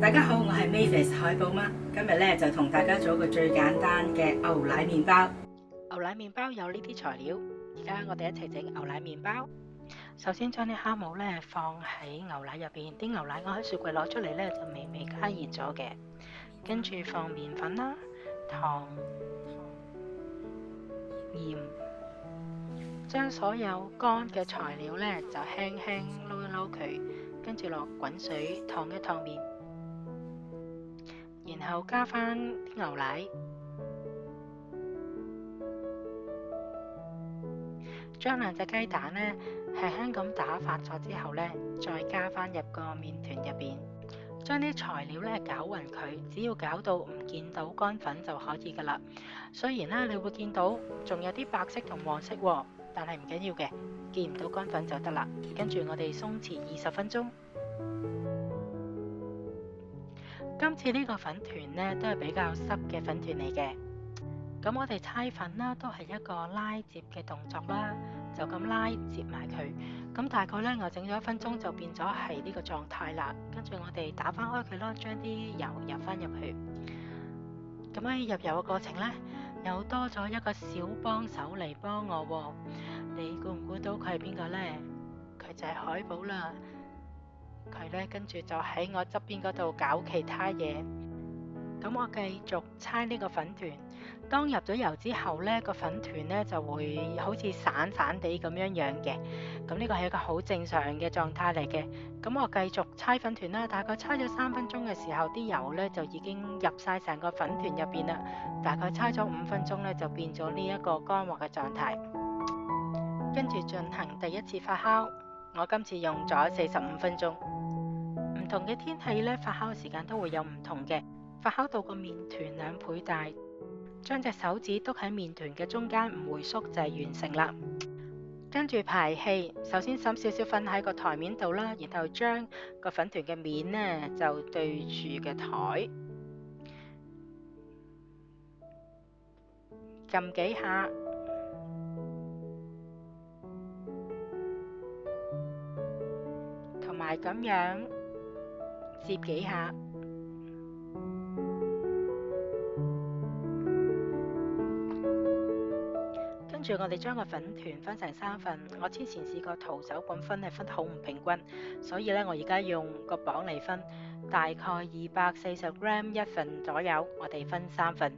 大家好，我係 Mavis 海寶媽，今日咧就同大家做一個最簡單嘅牛奶麵包。牛奶麵包有呢啲材料，而家我哋一齊整牛奶麵包。首先將啲酵母咧放喺牛奶入邊，啲牛奶我喺雪櫃攞出嚟咧就微加熱咗嘅，跟住放麵粉啦、糖、鹽，將所有乾嘅材料咧就輕輕撈一撈佢，跟住落滾水燙一燙麵，然後加返啲牛奶。將兩隻雞蛋呢輕輕咁打發咗之後呢，再加返入個麵團入邊，將啲材料呢攪勻佢，只要攪到唔見到乾粉就可以噶啦。雖然呢你會見到仲有啲白色同黃色喎，但係唔緊要嘅，見唔到乾粉就得啦。跟住我哋鬆弛20分鐘。今次呢個粉團呢都係比較濕嘅粉團嚟嘅。咁我哋搓粉啦，都係一個拉接嘅動作啦，就咁拉接埋佢。咁大概呢，我整咗1分鐘就變咗係呢個狀態啦。跟住我哋打翻開佢咯，將啲油入翻入去。咁喺入油嘅過程呢，又多咗一個小幫手嚟幫我喎。你估唔估到佢係邊個呢？佢就係海寶啦。佢呢，跟住就喺我側邊嗰度搞其他嘢。咁我繼續搓呢個粉團。當入咗油之後呢，個粉團呢就會好似散散地咁樣嘅。咁呢個係一個好正常嘅狀態嚟嘅。咁我繼續搓粉團啦，大概搓咗3分鐘嘅時候，啲油呢就已經入晒成個粉團入邊啦。大概搓咗5分鐘呢，就變咗呢一個乾滑嘅狀態。跟住進行第一次發酵，我今次用咗45分鐘。唔同嘅天氣呢，發酵時間都會有唔同嘅。發酵到個麵團2倍大，將隻手指篤喺麵團嘅中間唔回縮就係完成啦。跟住排氣，首先滲少少粉喺個台面度啦，然後將個粉團嘅面呢就對住個台，撳幾下，同埋咁樣接幾下。跟住我哋將個粉團分成3份，我之前試過徒手咁分係分得好唔平均，所以呢，我而家用個磅嚟分，大概240g 1份左右，我哋分3份。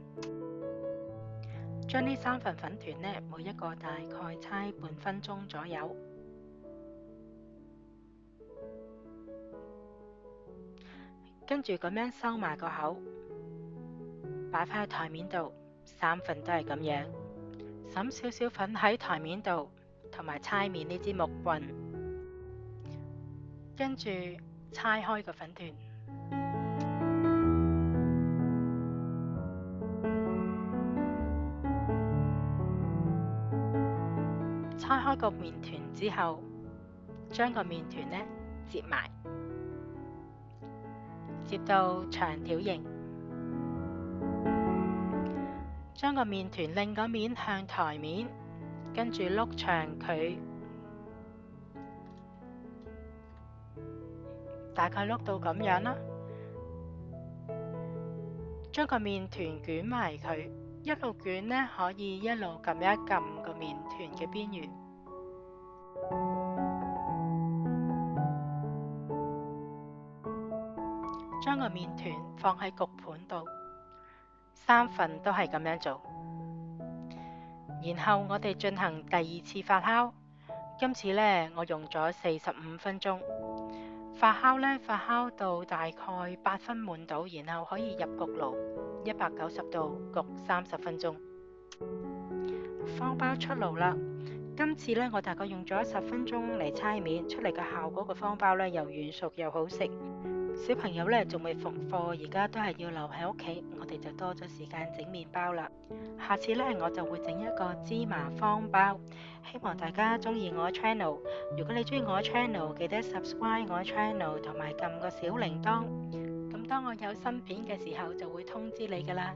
將呢3份粉團呢，每一個大概搓半分鐘左右，跟住咁樣收埋個口，擺返喺台面度，3份都係咁樣。灑少少粉喺台面度，同埋搓麵呢支木棍，跟住搓開個粉團，搓開個麵團之後，將個麵團呢接埋，接到長條形。將個麵團另個面向台面，跟住碌長佢，大概碌到咁樣啦。將個麵團捲埋佢，一路捲呢可以一路撳一撳個麵團嘅邊緣。將個麵團放喺焗盤度。3份都係咁樣做，然後我哋進行第2次發酵。今次呢，我用咗45分鐘發酵呢，發酵到大概8分滿度，然後可以入焗爐190度焗30分鐘。方包出爐啦，今次呢，我大概用咗10分鐘嚟搓麵，出嚟嘅效果個方包呢又軟熟又好食。小朋友呢仲未復課，而家都係要留喺屋企，我哋就多咗時間整麵包啦。下次呢，我就會整一個芝麻方包，希望大家中意我嘅 channel。如果你中意我嘅 channel，記得 subscribe 我嘅 channel 同埋撳個小鈴鐺，咁當我有新片嘅時候就會通知你噶啦。